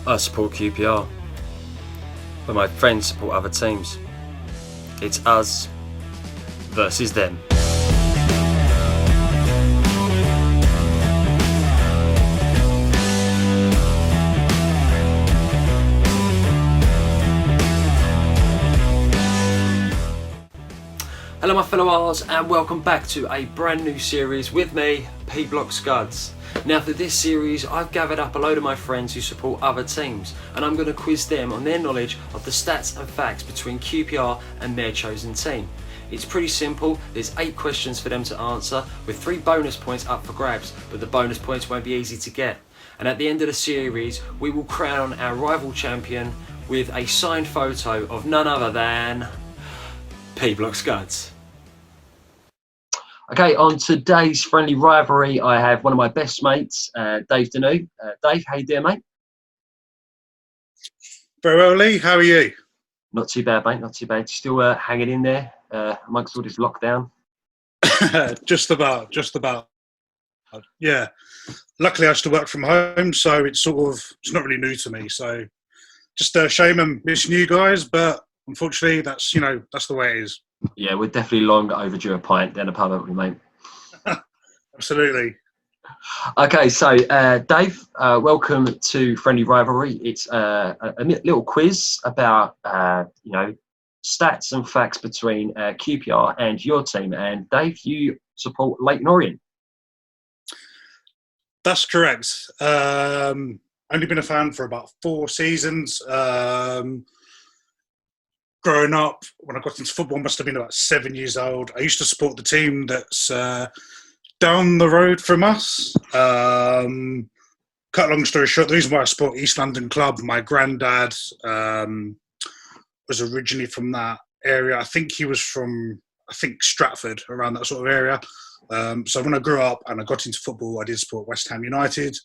I support QPR, but my friends support other teams. It's us versus them. Hello my fellow R's, and welcome back to a brand new series with me, P Block Scuds. Now for this series I've gathered up a load of my friends who support other teams, and I'm going to quiz them on their knowledge of the stats and facts between QPR and their chosen team. It's pretty simple. There's 8 questions for them to answer with 3 bonus points up for grabs, but the bonus points won't be easy to get. And at the end of the series we will crown our rival champion with a signed photo of none other than P Block Scuds. Okay, on today's friendly rivalry, I have one of my best mates, Dave Dhannoo. Dave, how you doing, mate? Very well, Lee. How are you? Not too bad, mate. Not too bad. Still hanging in there amongst all this lockdown. Just about. Yeah. Luckily, I still work from home, so it's not really new to me. So, just a shame I'm missing you guys, but unfortunately, that's the way it is. Yeah, we're definitely long overdue a pint down the pub, haven't we, mate? Absolutely. Okay, so Dave, welcome to Friendly Rivalry. It's a little quiz about stats and facts between QPR and your team. And Dave, you support Leyton Orient. That's correct. Only been a fan for about 4 seasons. Growing up, when I got into football, I must have been about 7 years old. I used to support the team that's down the road from us. Cut a long story short, the reason why I support East London Club, my granddad was originally from that area. I think he was from, Stratford, around that sort of area. So when I grew up and I got into football, I did support West Ham United.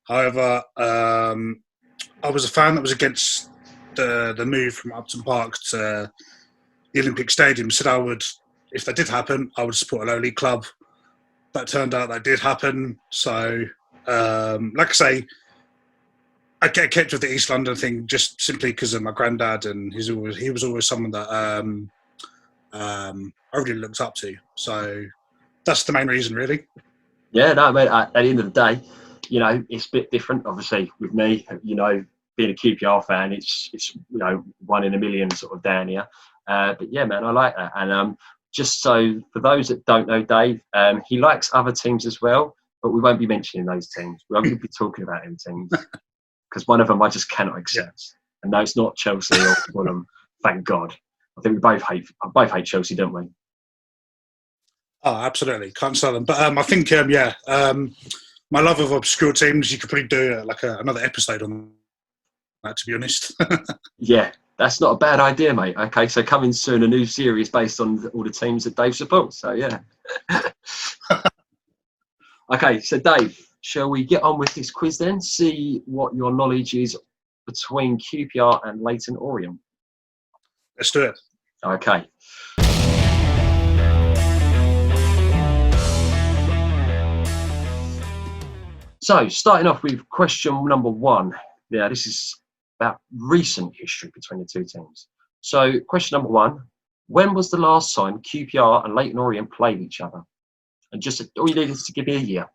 However, I was a fan that was against the move from Upton Park to the Olympic Stadium. Said I would, if that did happen, I would support a low league club. That turned out that did happen. So, like I say, I kept with the East London thing just simply because of my granddad, and he was always someone that I really looked up to. So that's the main reason, really. Yeah, no, mate. At the end of the day, it's a bit different. Obviously, with me, being a QPR fan, it's 1 in a million sort of down here. But yeah, man, I like that. And just so for those that don't know Dave, he likes other teams as well, but we won't be mentioning those teams. We won't be talking about them teams because one of them I just cannot accept. And no, it's not Chelsea or Fulham. Thank God. I think we both hate Chelsea, don't we? Oh, absolutely. Can't sell them. But I think, my love of obscure teams, you could probably do another episode on that, to be honest. Yeah, that's not a bad idea, mate. Okay, so coming soon, a new series based on all the teams that Dave supports. So yeah. Okay, so Dave, shall we get on with this quiz then? See what your knowledge is between QPR and Leyton Orient. Let's do it. Okay. So starting off with question number 1. Yeah, this is about recent history between the two teams. So question number 1, when was the last time QPR and Leyton Orient played each other? And just all you need is to give me a year.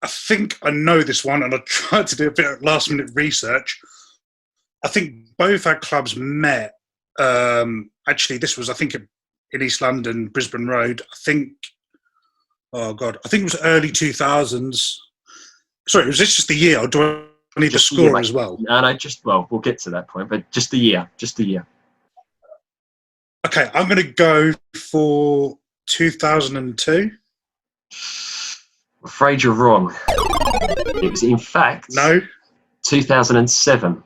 I think I know this one, and I tried to do a bit of last-minute research. I think both our clubs met. Actually, this was, in East London, Brisbane Road. I think it was early 2000s. Sorry, was this just the year, or do I need the score as well? No, we'll get to that point, but just the year. Okay, I'm going to go for 2002. I'm afraid you're wrong. It was, in fact, 2007.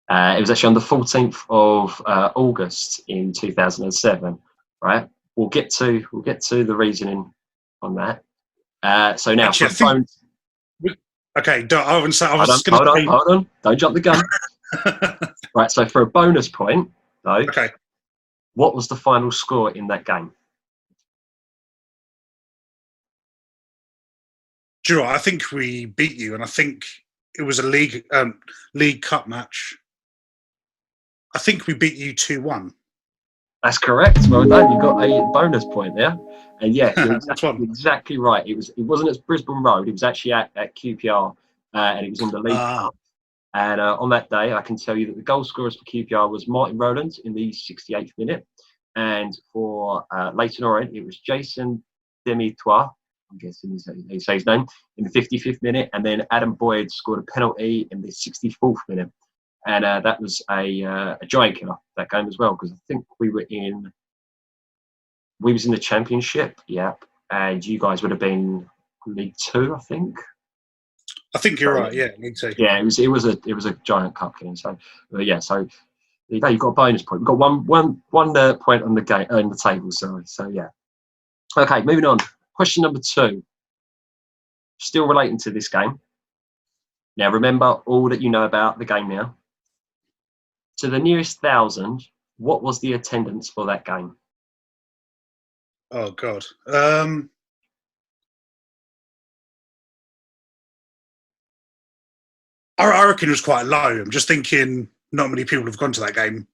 It was actually on the 14th of August in 2007. Right? We'll get to the reasoning on that. So now, actually, okay, hold on. Don't jump the gun. Right, so for a bonus point, though, okay, what was the final score in that game? Do you know what? I think we beat you, and I think it was a league cup match. I think we beat you 2-1. That's correct. Well done. You got a bonus point there. And yeah, you're exactly right. It wasn't at Brisbane Road. It was actually at QPR, and it was in the League Cup. And on that day, I can tell you that the goal scorers for QPR was Martin Rowland in the 68th minute, and for Leyton Orient, it was Jason Demitois, I'm guessing he say his name, in the 55th minute, and then Adam Boyd scored a penalty in the 64th minute. And that was a giant killer, that game as well, because I think we was in the Championship, yeah, and you guys would have been League Two, I think. I think you're right. Yeah, League Two. Yeah, it was a giant cup game. So yeah, so you got a bonus point. We've got one point on the game on the table. Sorry. So yeah. Okay, moving on. Question number 2. Still relating to this game. Now remember all that you know about the game now. To the nearest 1,000, what was the attendance for that game? Oh God. I reckon it was quite low. I'm just thinking not many people have gone to that game.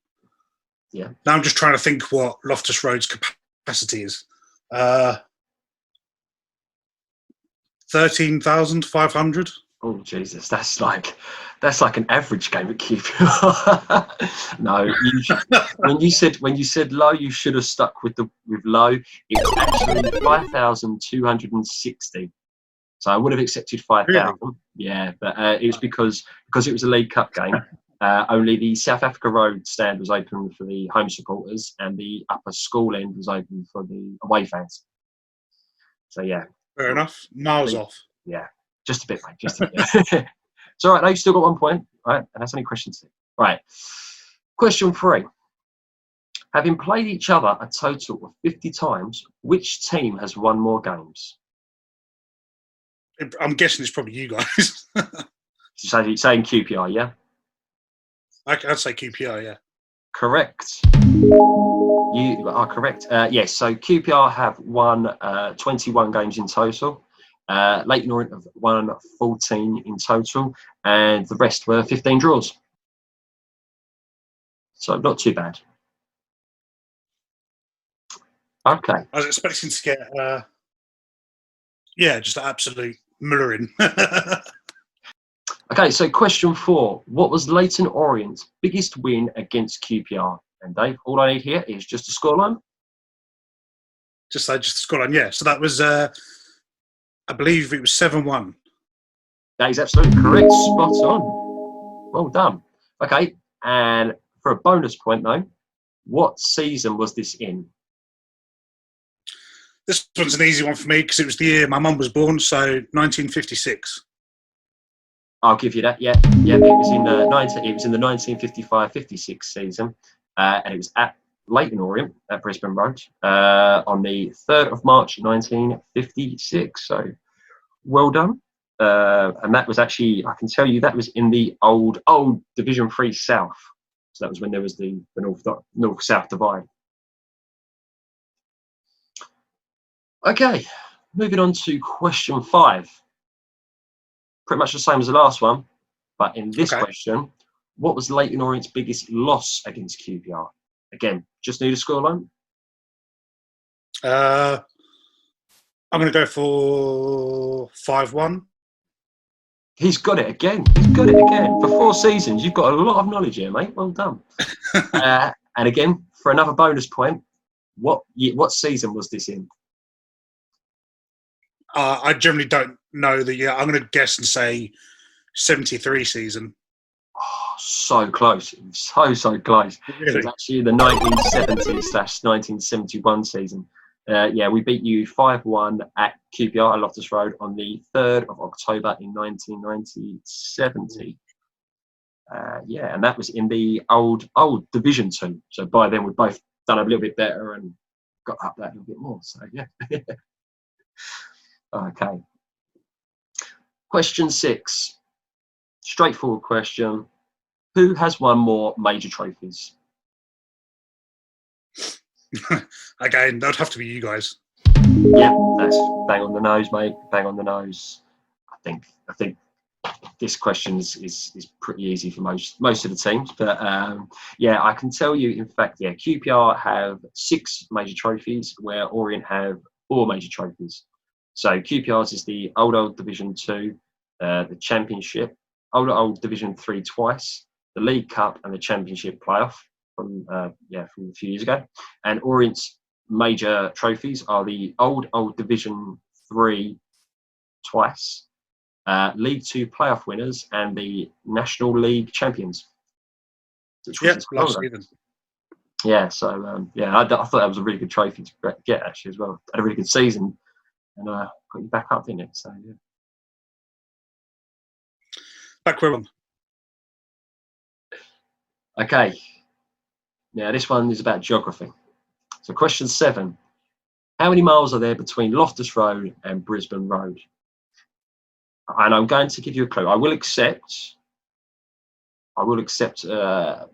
Yeah. Now I'm just trying to think what Loftus Road's capacity is. 13,500. Oh Jesus, that's like an average game at QPR. No, when you said low, you should have stuck with low. It was actually 5,260. So I would have accepted 5,000. Really? Yeah, but it was because it was a League Cup game. Only the South Africa Road stand was open for the home supporters, and the upper school end was open for the away fans. So yeah. Fair enough. Miles off. Yeah, just a bit, mate. Just a bit. It's all right. Now you've still got 1 point. All right, and that's only question 2. Right. Question 3. Having played each other a total of 50 times, which team has won more games? I'm guessing it's probably you guys. So you're saying QPR, yeah? I'd say QPR, yeah. Correct. You are correct. Yes, so QPR have won 21 games in total. Leyton Orient have won 14 in total, and the rest were 15 draws. So not too bad. Okay. I was expecting to get, just an absolute mullering. Okay, so question 4. What was Leyton Orient's biggest win against QPR? And Dave, all I need here is just a scoreline. Just a scoreline, yeah. So that was, I believe it was 7-1. That is absolutely correct. Spot on. Well done. Okay, and for a bonus point though, what season was this in? This one's an easy one for me because it was the year my mum was born, so 1956. I'll give you that. Yeah. It was in the 1955-56 season, and it was at Leyton Orient at Brisbane Road on the 3rd of March 1956. So well done. And that was actually, I can tell you, that was in the old Division 3 South. So that was when there was the North-South divide. Okay, moving on to question 5. Pretty much the same as the last one, but in this question, what was Leyton Orient's biggest loss against QPR? Again, just need a scoreline. I'm going to go for 5-1. He's got it again. For 4 seasons, you've got a lot of knowledge here, mate. Well done. And again, for another bonus point, what season was this in? I generally don't know the year. I'm going to guess and say 73 season. Oh, so close. So close. Really? It was actually the 1970/1971 season. We beat you 5-1 at QPR at Loftus Road on the 3rd of October in 1970. And that was in the old Division 2. So by then we'd both done a little bit better and got up that a little bit more. So yeah. Okay. Question 6. Straightforward question. Who has won more major trophies? Again, that'd have to be you guys. Yeah, that's bang on the nose, mate. Bang on the nose. I think this question is pretty easy for most of the teams, but yeah, I can tell you. In fact, yeah, QPR have 6 major trophies, where Orient have 4 major trophies. So QPR's is the old Division 2, the Championship, old Division 3 twice, the League Cup, and the Championship playoff from a few years ago. And Orient's major trophies are the old Division 3 twice, League 2 playoff winners, and the National League champions. Last season. Yeah, so I thought that was a really good trophy to get actually as well. Had a really good season, and put you back up, didn't it? So yeah. Back where I'm. Okay. Now this one is about geography. So question 7: how many miles are there between Loftus Road and Brisbane Road? And I'm going to give you a clue. I will accept a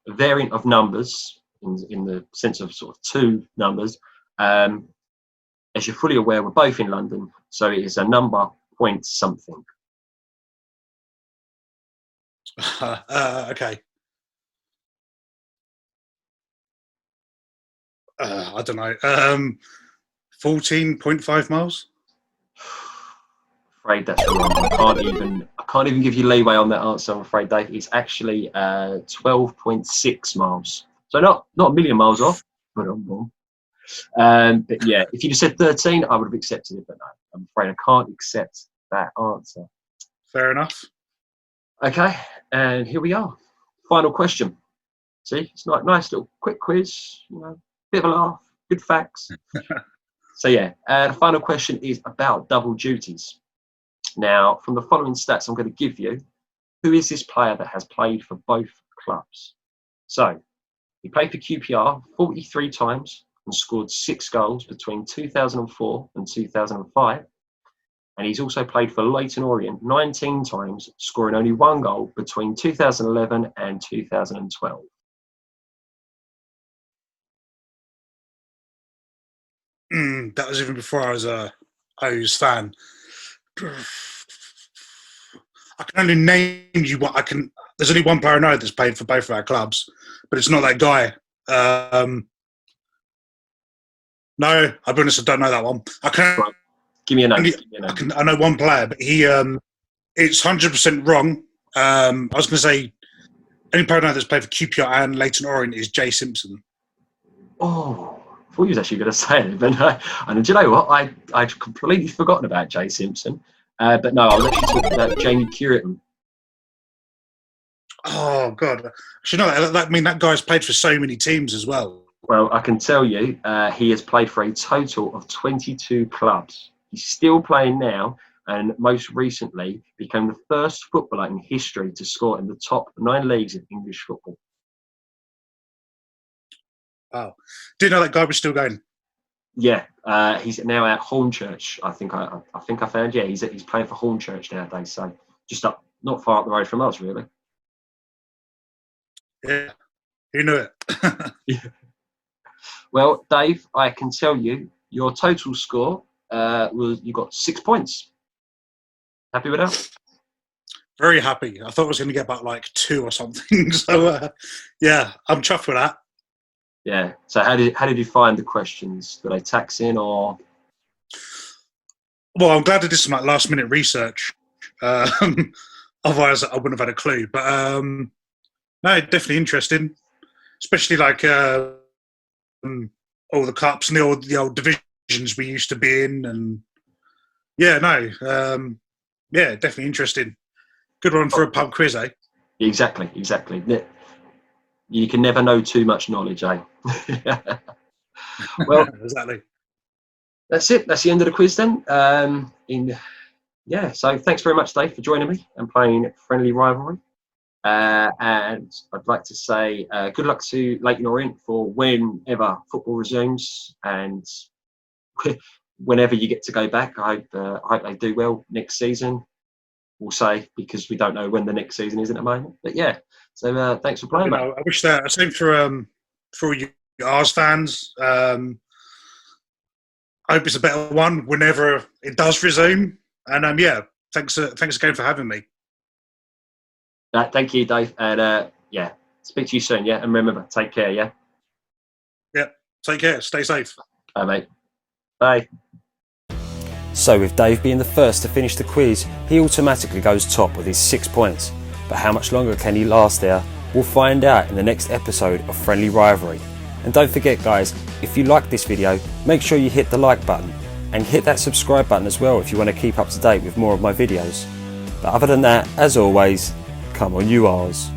variant of numbers in the sense of sort of 2 numbers. As you're fully aware, we're both in London, so it is a number point something. Okay. I don't know. 14.5 miles. Afraid that's wrong. I can't even give you leeway on that answer, I'm afraid, Dave. It's actually 12.6 miles. So not a million miles off, but yeah, if you just said 13, I would have accepted it, but no, I'm afraid I can't accept that answer. Fair enough. Okay, and here we are. Final question. See, it's like nice little quick quiz, bit of a laugh, good facts. So yeah, the final question is about double duties. Now, from the following stats I'm going to give you, who is this player that has played for both clubs? So, he played for QPR 43 times and scored 6 goals between 2004 and 2005. And he's also played for Leyton Orient 19 times, scoring only 1 goal between 2011 and 2012. That was even before I was a O's fan. I can only name you what I can. There's only one player I know that's played for both of our clubs, but it's not that guy. No, I'll be honest, I don't know that one. I can't. Right. Give me a name. I know one player, but it's 100% wrong. I was going to say, any player I know that's played for QPR and Leyton Orient is Jay Simpson. Oh, I thought you was actually going to say it, but no. And do you know what? I'd completely forgotten about Jay Simpson. But no, I was actually talking about Jamie Cureton. Oh, God. You know, that guy's played for so many teams as well. Well, I can tell you, he has played for a total of 22 clubs. He's still playing now, and most recently became the first footballer in history to score in the top 9 leagues of English football. Wow. Didn't know that guy was still going. Yeah, he's now at Hornchurch. I think I found. Yeah, he's playing for Hornchurch nowadays. So just not far up the road from us, really. Yeah, who knew it? Yeah. Well, Dave, I can tell you your total score was you got 6 points. Happy with that? Very happy. I thought I was going to get about like 2 or something. So yeah, I'm chuffed with that. Yeah. So how did you find the questions? Were they taxing or? Well, I'm glad I did some last minute research. Otherwise, I wouldn't have had a clue. But no, definitely interesting, especially like all the cups and the old divisions we used to be in, and yeah, yeah, definitely interesting. Good one for a pub quiz, eh? Exactly. You can never know too much knowledge, eh? Well, exactly. That's it. That's the end of the quiz then. So thanks very much, Dave, for joining me and playing Friendly Rivalry. And I'd like to say good luck to Leyton Orient for whenever football resumes and whenever you get to go back. I hope they do well next season. We'll say, because we don't know when the next season is at the moment. But yeah, so thanks for playing, mate. I wish that same for all you Ars fans. I hope it's a better one whenever it does resume. And yeah, thanks again for having me. Thank you, Dave. And yeah, speak to you soon. Yeah, and remember, take care. Yeah. Yeah. Take care. Stay safe. Bye, mate. Bye. So with Dave being the first to finish the quiz, he automatically goes top with his 6 points. But how much longer can he last there? We'll find out in the next episode of Friendly Rivalry. And don't forget guys, if you like this video, make sure you hit the like button and hit that subscribe button as well if you want to keep up to date with more of my videos. But other than that, as always, come on you R's.